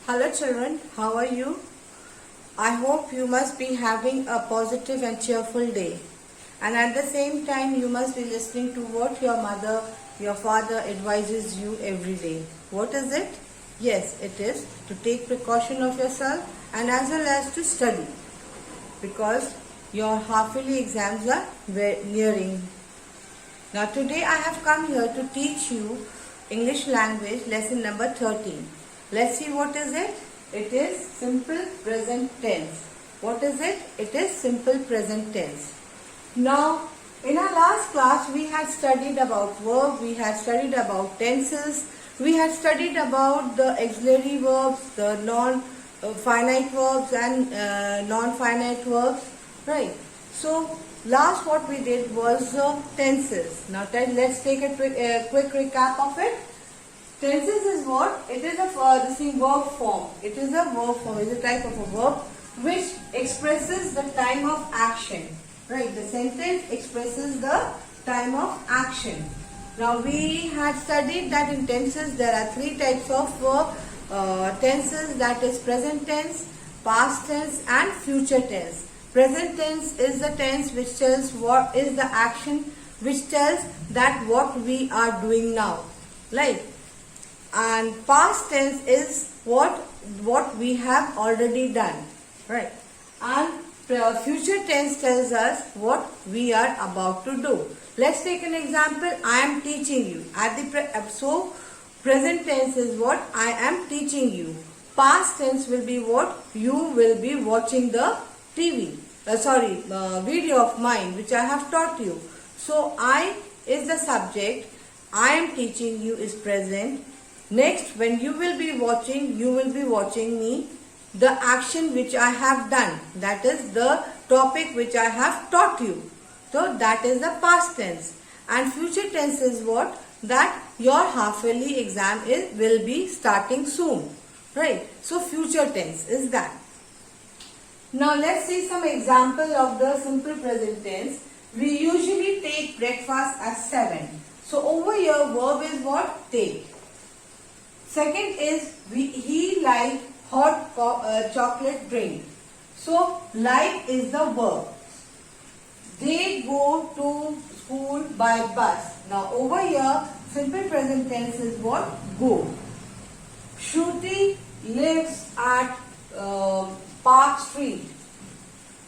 Hello children, how are you? I hope you must be having a positive and cheerful day. And at the same time, you must be listening to what your mother, your father advises you every day. What is it? Yes, it is to take precaution of yourself and as well as to study. Because your half-yearly exams are nearing. Now today I have come here to teach you English language lesson number 13. Let's see what is it. It is simple present tense. What is it? It is simple present tense. Now in our last class we had studied about verb, we had studied about tenses, we had studied about the auxiliary verbs, the non-finite verbs and non-finite verbs, right? So last what we did was tenses. Now let's take a quick recap of it. Tenses is what? It is a verb form. It is a verb form. It is a type of a verb which expresses the time of action. Right? The sentence expresses the time of action. Now we had studied that in tenses there are three types of tenses, that is present tense, past tense and future tense. Present tense is the tense which tells what is the action, which tells that what we are doing now. Right? And past tense is what we have already done, right? And future tense tells us what we are about to do. Let's take an example. I am teaching you. So present tense is what? I am teaching you. Past tense will be what? You will be watching the TV. Video of mine which I have taught you. So I is the subject. I am teaching you is present. Next, when you will be watching me, the action which I have done, that is the topic which I have taught you. So that is the past tense. And future tense is what? That your half-yearly exam will be starting soon. Right? So future tense is that. Now let's see some example of the simple present tense. We usually take breakfast at 7. So over here verb is what? Take. Second is he liked hot chocolate drink. So like is the verb. They go to school by bus. Now over here simple present tense is what? Go. Shruti lives at Park Street.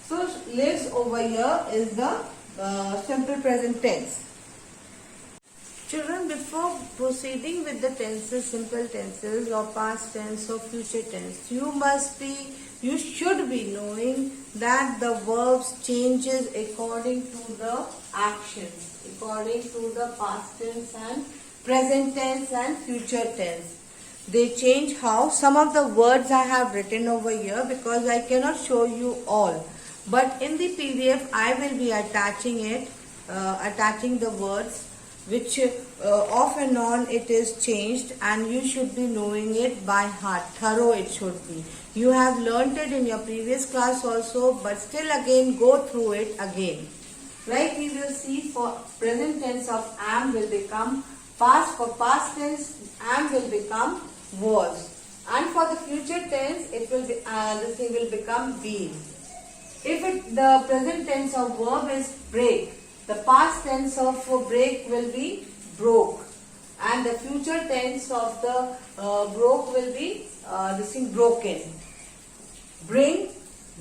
So lives over here is the simple present tense. Children, before proceeding with the tenses, simple tenses or past tense or future tense, you should be knowing that the verbs changes according to the actions, according to the past tense and present tense and future tense. They change how? Some of the words I have written over here because I cannot show you all. But in the PDF, I will be attaching the words which off and on it is changed, and you should be knowing it by heart. Thorough it should be. You have learnt it in your previous class also, but still again go through it again. Like we will see, for present tense of am will become past. For past tense am will become was, and for the future tense it will be this thing will become been. If the present tense of verb is break, the past tense of break will be broke, and the future tense of the broke will be broken. Bring,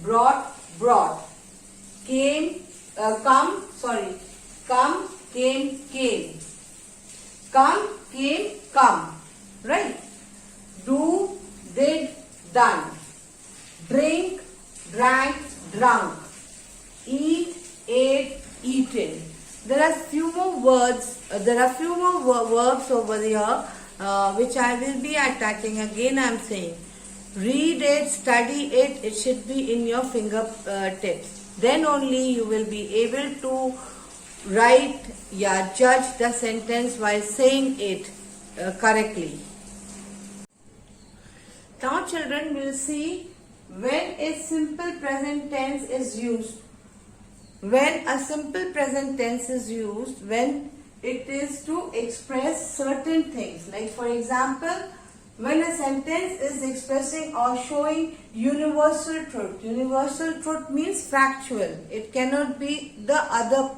brought, brought. Come, came, came. Come, came, come. Right? Do, did, done. Drink, drank, drunk. Eat, ate, eaten. There are few more words. There are few more verbs over here which I will be attaching. Again, I am saying, read it, study it. It should be in your fingertips. Then only you will be able to write, judge the sentence while saying it correctly. Now, children, will see when a simple present tense is used. When a simple present tense is used, when it is to express certain things. Like for example, when a sentence is expressing or showing universal truth. Universal truth means factual. It cannot be the other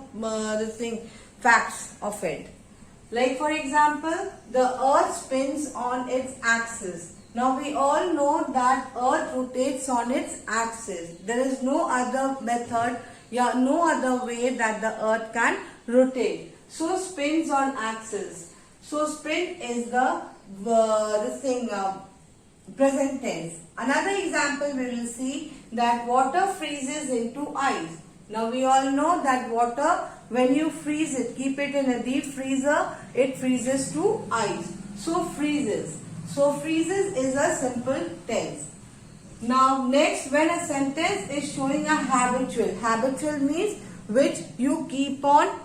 facts of it. Like for example, the earth spins on its axis. Now we all know that earth rotates on its axis. There is no other method, no other way that the earth can rotate. So spins on axis. So spin is the present tense. Another example we will see that water freezes into ice. Now we all know that water, when you freeze it, keep it in a deep freezer, it freezes to ice. So freezes. So freezes is a simple tense. Now next, when a sentence is showing a habitual. Habitual means which you keep on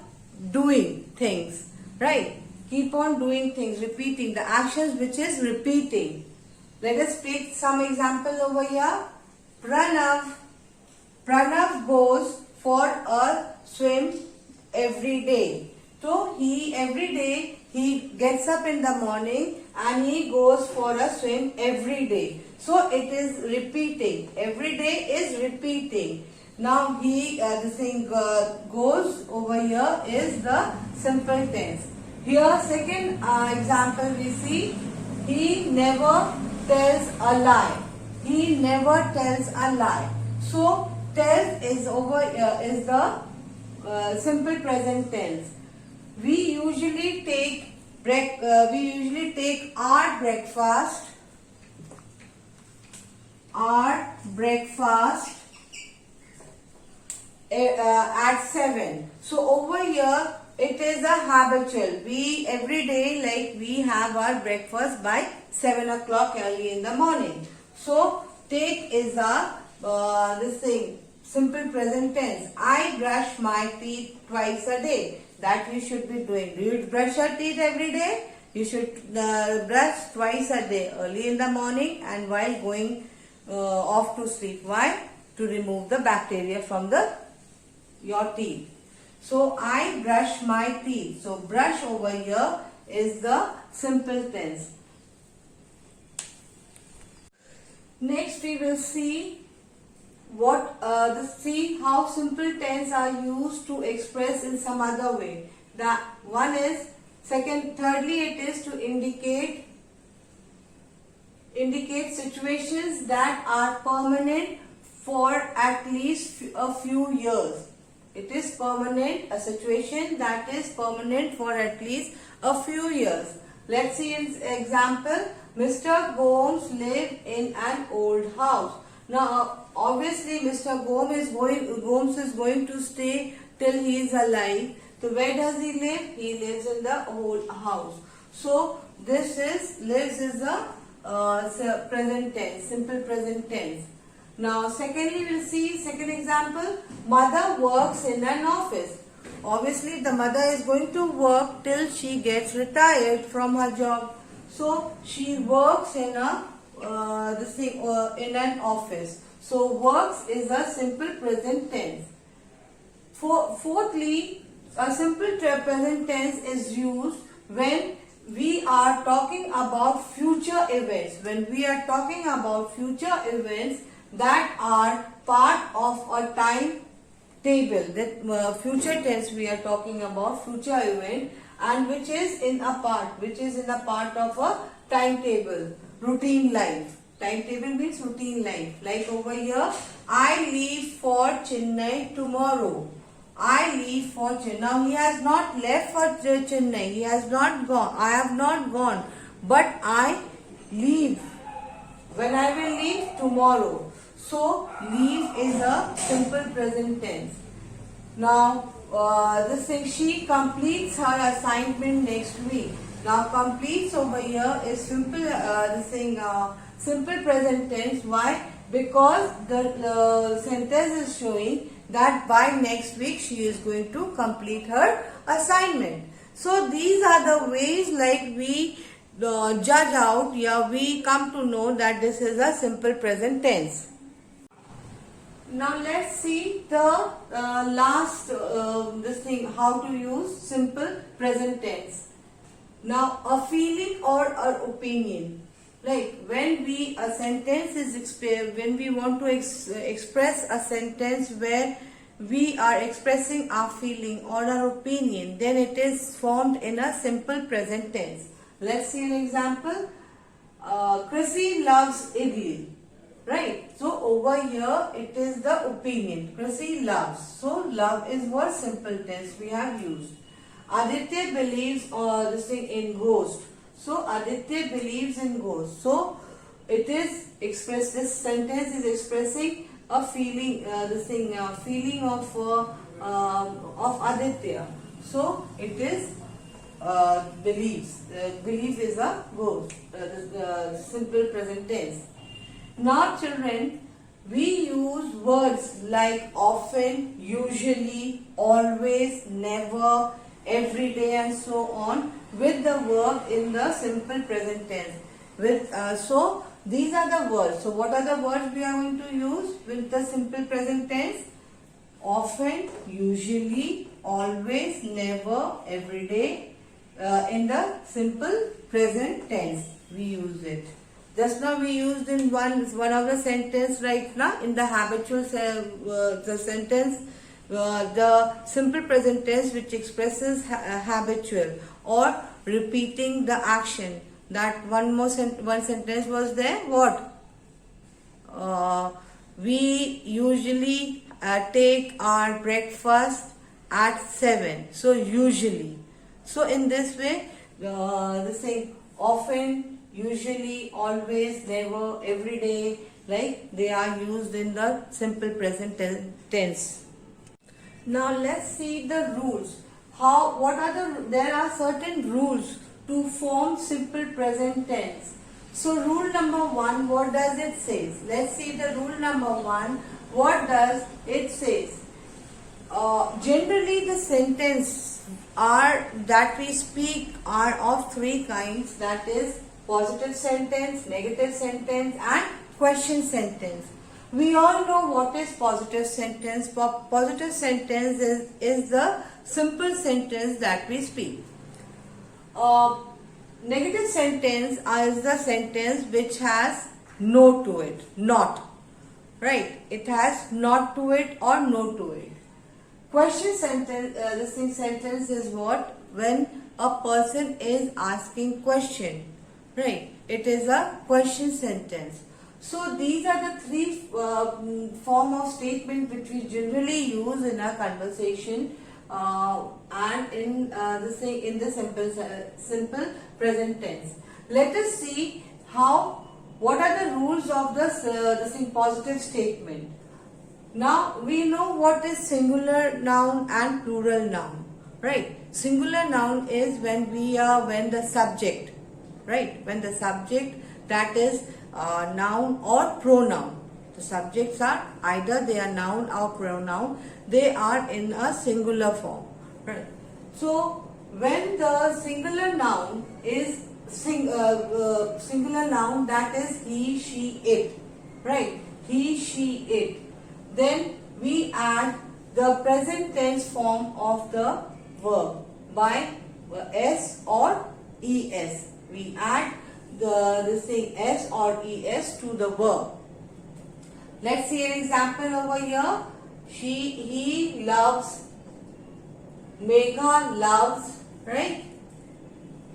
doing things, right? Keep on doing things, repeating the actions which is repeating. Let us take some example over here. Pranav goes for a swim every day. So every day he gets up in the morning and he goes for a swim every day. So it is repeating. Every day is repeating. Now goes over here is the simple tense. Here second example we see, he never tells a lie. He never tells a lie. So tells is over here is the simple present tense. We usually take our breakfast at 7. So over here it is a habitual. We every day we have our breakfast by 7 o'clock early in the morning. So take is a simple present tense. I brush my teeth twice a day. That you should be doing. Do you brush your teeth every day? You should brush twice a day, early in the morning and while going off to sleep. Why? To remove the bacteria from your teeth. So I brush my teeth. So brush over here is the simple tense. Next we will see see how simple tense are used to express in some other way. The one is thirdly it is to indicate situations that are permanent for at least a few years. It is permanent, a situation that is permanent for at least a few years. Let's see an example. Mr. Gomes lived in an old house. Now obviously Mr. Gomes is going to stay till he is alive. So where does he live? He lives in the old house. So this is lives is a present tense, simple present tense. Now secondly we'll see second example. Mother works in an office. Obviously the mother is going to work till she gets retired from her job. So she works in in an office. So works is a simple present tense. Fourthly, a simple present tense is used when we are talking about future events. When we are talking about future events that are part of a time table. That future tense we are talking about future event and which is in a part of a timetable, routine life. Timetable means routine life. Like over here, I leave for Chennai tomorrow. I leave for Chennai. Now he has not left for Chennai. He has not gone. I have not gone. But I leave. When I will leave? Tomorrow. So leave is a simple present tense. Now she completes her assignment next week. Now completes over here is simple simple present tense. Why? Because the sentence is showing that by next week she is going to complete her assignment. So these are the ways like we judge out, we come to know that this is a simple present tense. Now let's see the last how to use simple present tense. Now a feeling or an opinion. Like when we when we want to express a sentence where we are expressing our feeling or our opinion, then it is formed in a simple present tense. Let's see an example. Chrissy loves idli. Right. So over here it is the opinion. Chrissy loves. So love is what simple tense we have used. Aditya believes this thing in ghost. So Aditya believes in ghost. So it is express. This sentence is expressing a feeling. Feeling of Aditya. So it is believes. Belief is a ghost. The simple present tense. Now children, we use words like often, usually, always, never, every day and so on with the verb in the simple present tense. So these are the words. So what are the words we are going to use with the simple present tense? Often, usually, always, never, every day. In the simple present tense we use it. Just now we used in one of the sentence right now in the habitual the sentence the simple present tense which expresses habitual or repeating the action. That one sentence was there. What? We usually take our breakfast at 7. So usually. So in this way, the saying often, usually, always, never, every day, like they are used in the simple present tense. Now let's see the rules. There are certain rules to form simple present tense. So rule number 1, what does it say? Let's see the rule number 1. What does it say? Generally the sentence that we speak are of 3 kinds, that is positive sentence, negative sentence and question sentence. We all know what is positive sentence. Positive sentence is the simple sentence that we speak. Negative sentence is the sentence which has no to it, not. Right? It has not to it or no to it. Question sentence, sentence is what? When a person is asking question. Right? It is a question sentence. So these are the 3 form of statement which we generally use in our conversation and in the simple present tense. Let us see what are the rules of the positive statement. Now we know what is singular noun and plural noun, right? Singular noun is when the subject, right? When the subject, that is noun or pronoun. The subjects are either they are noun or pronoun. They are in a singular form, right? So when the singular noun is singular noun, that is he, she, it, right? He, she, it. Then we add the present tense form of the verb by s or es. We add s or es to the verb. Let's see an example over here. He loves. Megha loves. Right?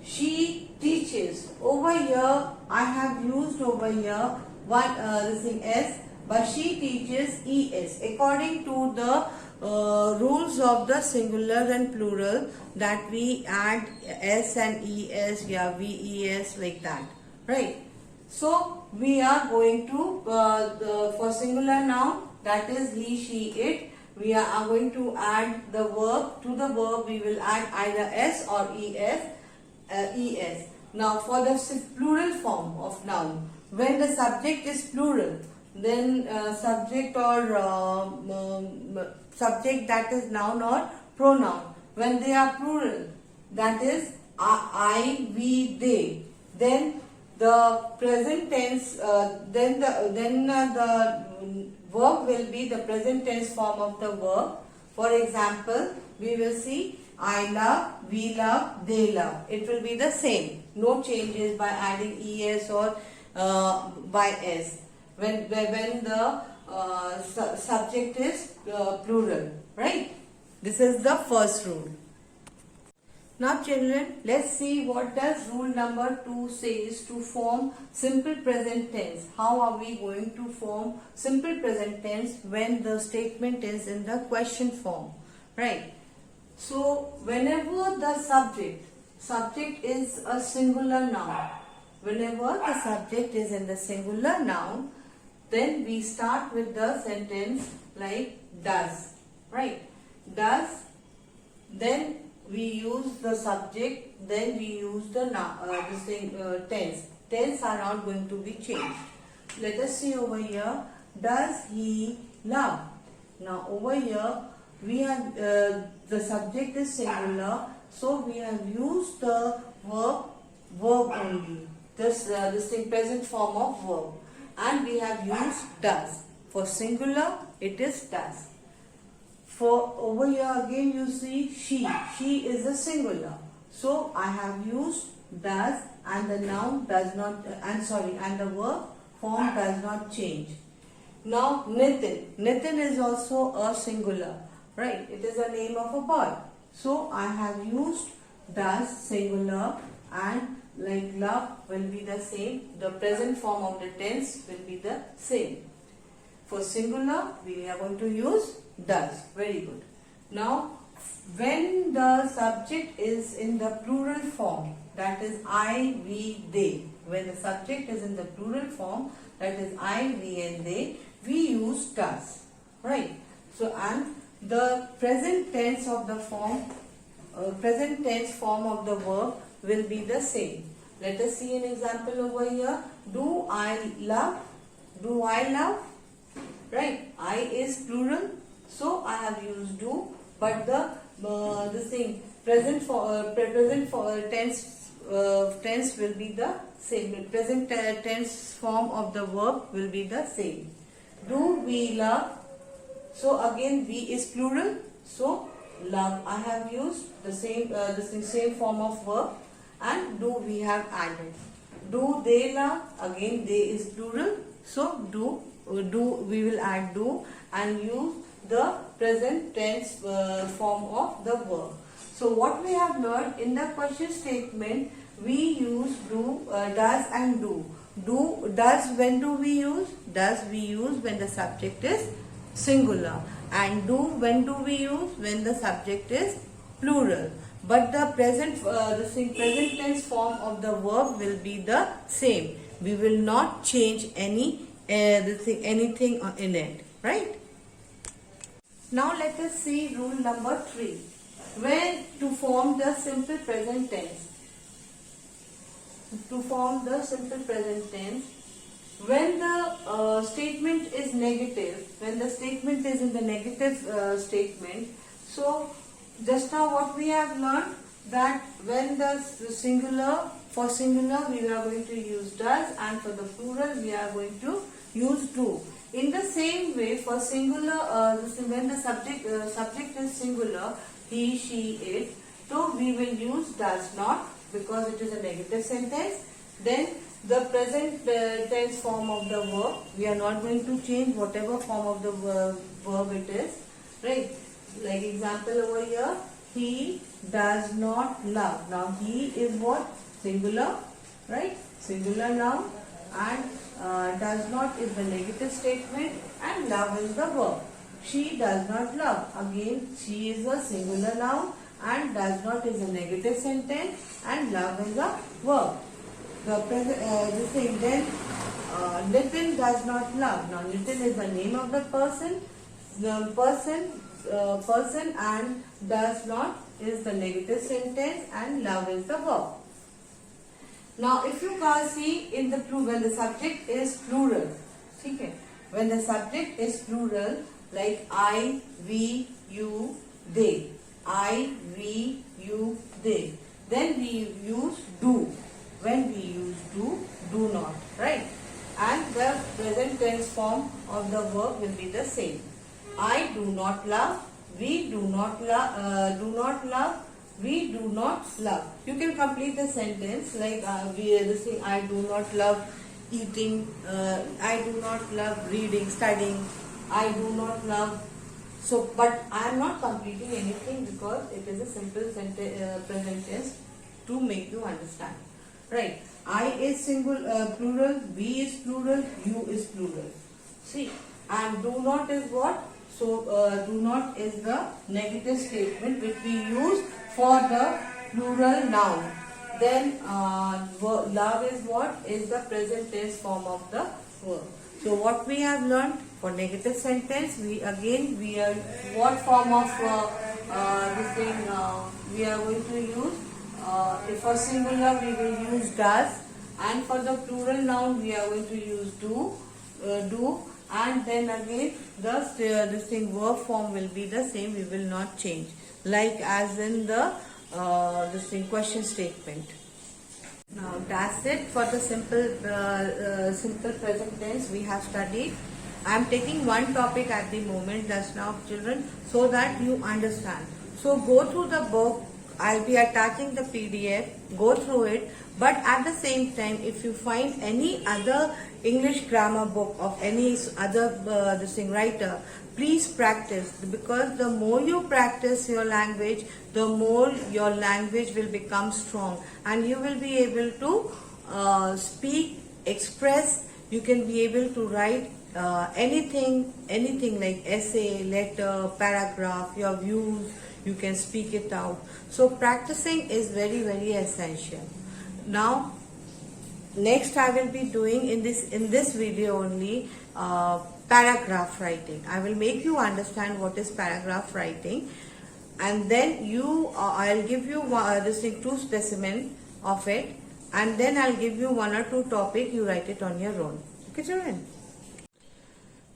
She teaches. Over here, I have used over here s. But she teaches es. According to the rules of the singular and plural, that we add s and es, ves, like that, right? So we are going to for singular noun, that is he, she, it, we are going to add the verb. To the verb we will add either s or es. Now for the plural form of noun, when the subject is plural, then subject or subject, that is noun or pronoun. When they are plural, that is I, we, they, then the present tense, then the verb will be the present tense form of the verb. For example, we will see I love, we love, they love. It will be the same. No changes by adding es or by s when the subject is plural, right? This is the first rule. Now children, let's see what does rule number 2 says to form simple present tense. How are we going to form simple present tense when the statement is in the question form, right? So whenever the subject is a singular noun, whenever the subject is in the singular noun, then we start with the sentence like does, right? Does, then we use the subject, then we use the tense. Tense are not going to be changed. Let us see over here. Does he love? Now over here we have the subject is singular, so we have used the verb only. This present form of verb, and we have used does. For singular, it is does. For over here again you see she is a singular, so I have used does, and the noun does not and the verb form does not change. Now Nitin is also a singular, right? It is a name of a boy, so I have used does singular, and like love will be the same. The present form of the tense will be the same. For singular we are going to use does. Very good. Now when the subject is in the plural form, that is I, we, they. When the subject is in the plural form, that is I, we and they, we use does, right? So and the present tense of the form, present tense form of the verb will be the same. Let us see an example over here. Do I love? Do I love? Right? I is plural, so I have used do, but the present tense will be the same. The present tense form of the verb will be the same. Do we love? So again we is plural, so love I have used the same form of verb, and do we have added. Do they love? Again they is plural, so do we will add do and use the present tense form of the verb. So what we have learned in the question statement, we use do, does and do. Does, when do we use? Does we use when the subject is singular, and do, when do we use? When the subject is plural. But the present tense form of the verb will be the same. We will not change anything in it, right? Now let us see rule number 3. When to form the simple present tense. To form the simple present tense, when the statement is negative, when the statement is in the negative statement, so just now what we have learned, that when the for singular we are going to use does, and for the plural we are going to use do. In the same way, for singular, when the subject is singular, he, she, it, so we will use does not, because it is a negative sentence. Then the present tense form of the verb, we are not going to change whatever form of the verb it is, right? Like example over here, he does not love. Now he is what? Singular, right? Singular noun, and does not is the negative statement, and love is the verb. She does not love. Again, she is a singular noun, and does not is a negative sentence, and love is a verb. Then Nitin does not love. Now Nitin is the name of the person. The person, and does not is the negative sentence, and love is the verb. Now if you can see in the when the subject is plural, okay? When the subject is plural, like I, we, you, they. I, we, you, they. Then we use do. When we use do not, right? And the present tense form of the verb will be the same. I do not love. We do not love. We do not love. You can complete the sentence like I do not love eating, I do not love reading, studying, I do not love. So, but I am not completing anything because it is a simple present tense to make you understand. Right? I is plural, we is plural, you is plural. See, and do not is what? So, do not is the negative statement which we use for the plural noun. Then, love is what? Is the present tense form of the verb. So, what we have learned for negative sentence, we are what form of this thing we are going to use? If for singular we will use does, and for the plural noun we are going to use do, and then again this thing verb form will be the same. We will not change, like as in the this thing question statement. Now that's it for the simple present tense we have studied. I am taking one topic at the moment just now, children, so that you understand. So go through the book. I'll be attaching the PDF. Go through it. But at the same time, if you find any other English grammar book of any other writer, please practice, because the more you practice your language, the more your language will become strong, and you will be able to speak, express. You can be able to write anything like essay, letter, paragraph, your views. You can speak it out. So practicing is very, very essential. Now, next I will be doing in this video only paragraph writing. I will make you understand what is paragraph writing, and then I'll give you two specimen of it, and then I'll give you one or two topic. You write it on your own. Okay, children?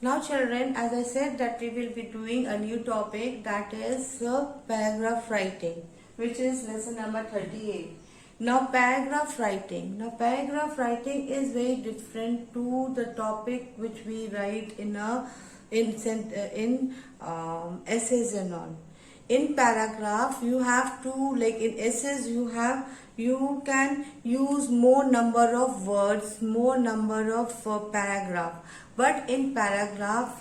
Now children, as I said that we will be doing a new topic, that is paragraph writing, which is lesson number 38. Now paragraph writing. Now paragraph writing is very different to the topic which we write in essays and all. In paragraph you have to, like in essays you can use more number of words, more number of paragraph. But in paragraph,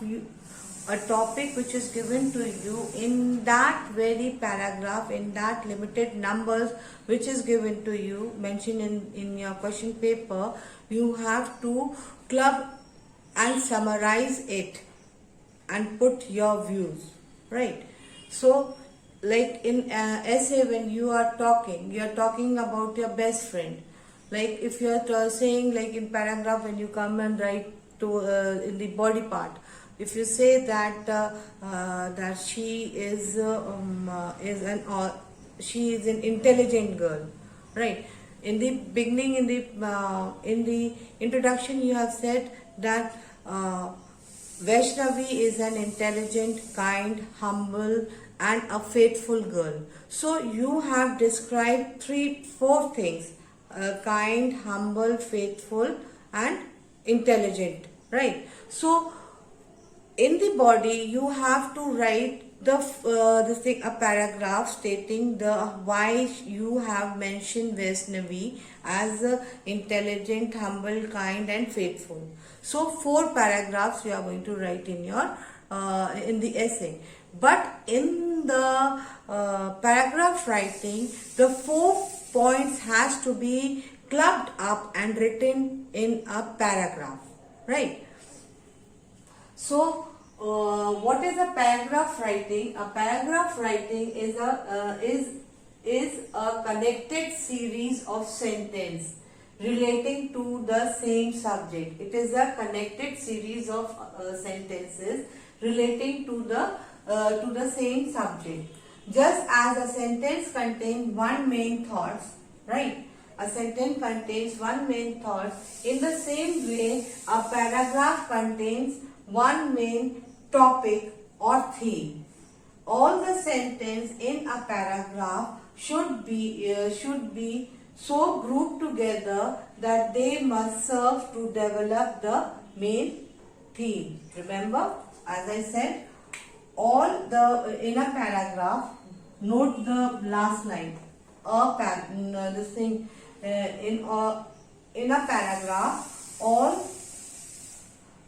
a topic which is given to you, in that very paragraph, in that limited numbers which is given to you, mentioned in your question paper, you have to club and summarize it and put your views, right? So, like in essay, when you are talking about your best friend. Like if you are saying, like in paragraph, when you come and write to in the body part, if you say that that she is an intelligent girl, right? In the beginning, in the introduction, you have said that Vaishnavi is an intelligent, kind, humble, and a faithful girl. So you have described 3-4 things: kind, humble, faithful, and intelligent, right? So in the body you have to write a paragraph stating why you have mentioned Vaishnavi as intelligent, humble, kind, and faithful. So 4 paragraphs you are going to write in your in the essay. But in the paragraph writing, the 4 points has to be clubbed up and written in a paragraph, right? So, what is a paragraph writing? A paragraph writing is a connected series of sentences relating to the same subject. It is a connected series of sentences relating to the same subject. Just as a sentence contains one main thought, right? A sentence contains one main thought. In the same way, a paragraph contains one main topic or theme. All the sentence in a paragraph should be so grouped together that they must serve to develop the main theme. Remember, as I said, in a paragraph, note the last line. In a paragraph, all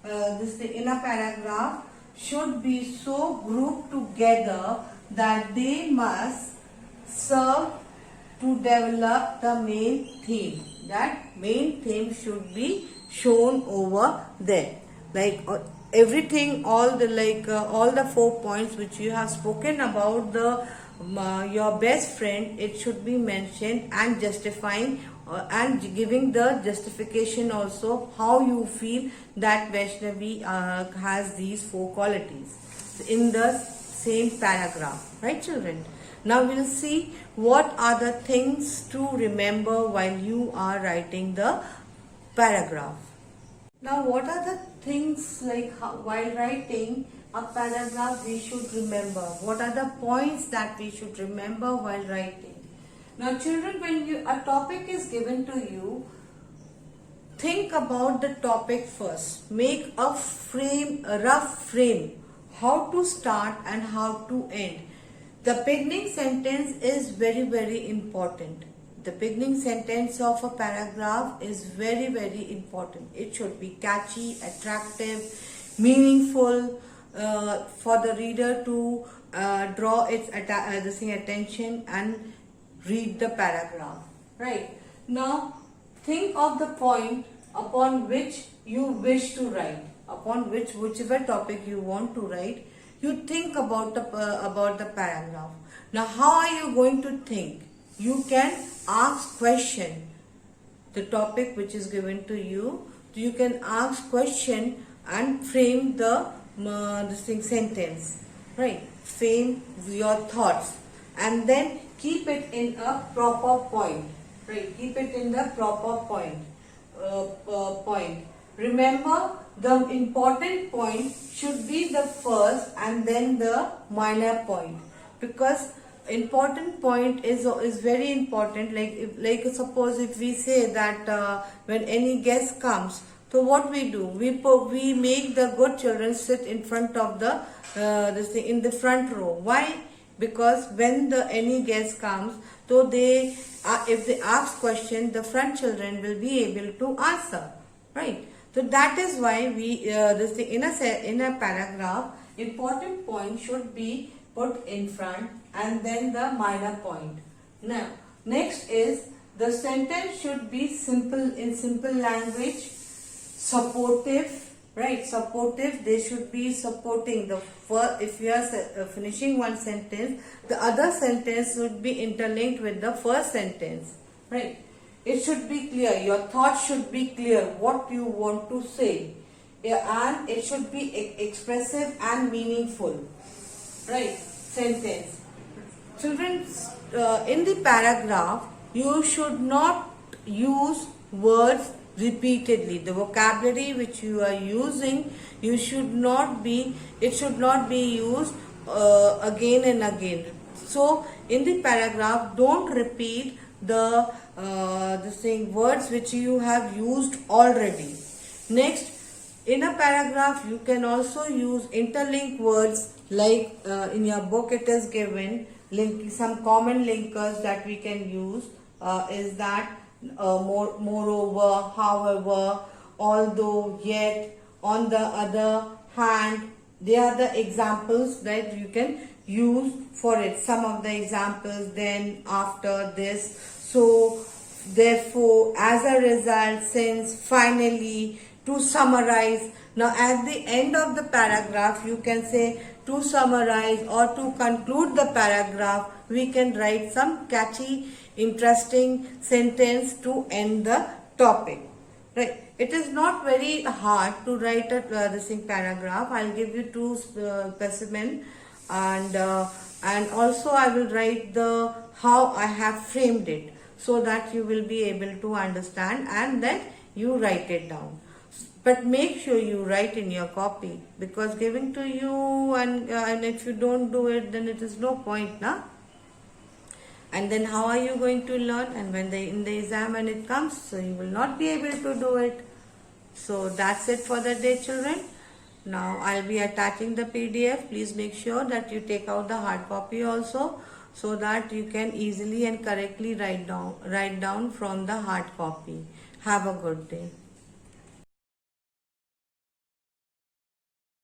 this thing in a paragraph should be so grouped together that they must serve to develop the main theme. That main theme should be shown over there. Like everything, all the 4 points which you have spoken about the your best friend, it should be mentioned and justifying and giving the justification also how you feel that Vaishnavi has these 4 qualities in the same paragraph, right children? Now we'll see what are the things to remember while you are writing the paragraph. Now what are the things while writing a paragraph we should remember? What are the points that we should remember while writing? Now children, when a topic is given to you, think about the topic first. Make a rough frame, how to start and how to end. The beginning sentence is very, very important. The beginning sentence of a paragraph is very, very important. It should be catchy, attractive, meaningful for the reader to draw its attention and read the paragraph. Right. Now, think of the point upon which you wish to write, upon whichever topic you want to write. You think about the paragraph. Now, how are you going to think? You can ask question. The topic which is given to you, you can ask question and frame the sentence, right? Frame your thoughts and then keep it in a proper point, right? Keep it in the proper point. Remember, the important point should be the first and then the minor point, because important point is very important. Like suppose if we say that when any guest comes, so what we do, we make the good children sit in front of the in the front row. Why? Because when any guest comes, so they if they ask question, the front children will be able to answer, right? So that is why we in a paragraph, important point should be put in front and then the minor point. Now next is the sentence should be simple, in simple language, supportive, right? Supportive, they should be supporting the first. If you are finishing one sentence, the other sentence should be interlinked with the first sentence, right? It should be clear, your thoughts should be clear, what you want to say, and it should be expressive and meaningful, right? Sentence. Children, in the paragraph, you should not use words repeatedly. The vocabulary which you are using, it should not be used again and again. So in the paragraph, don't repeat the words which you have used already. Next, in a paragraph you can also use interlink words, like in your book it is given some common linkers that we can use is that moreover, however, although, yet, on the other hand. They are the examples that you can use for it. Some of the examples: then, after, this, so, therefore, as a result, since, finally, to summarize. Now at the end of the paragraph you can say to summarize, or to conclude the paragraph we can write some catchy, interesting sentence to end the topic, right? It is not very hard to write a paragraph. I'll give you 2 specimen, and also I will write the how I have framed it, so that you will be able to understand, and then you write it down. But make sure you write in your copy, because giving to you and if you don't do it, then it is no point, na? And then how are you going to learn? And when in the exam when it comes, so you will not be able to do it. So that's it for the day, children. Now I'll be attaching the PDF. Please make sure that you take out the hard copy also, so that you can easily and correctly write down from the hard copy. Have a good day.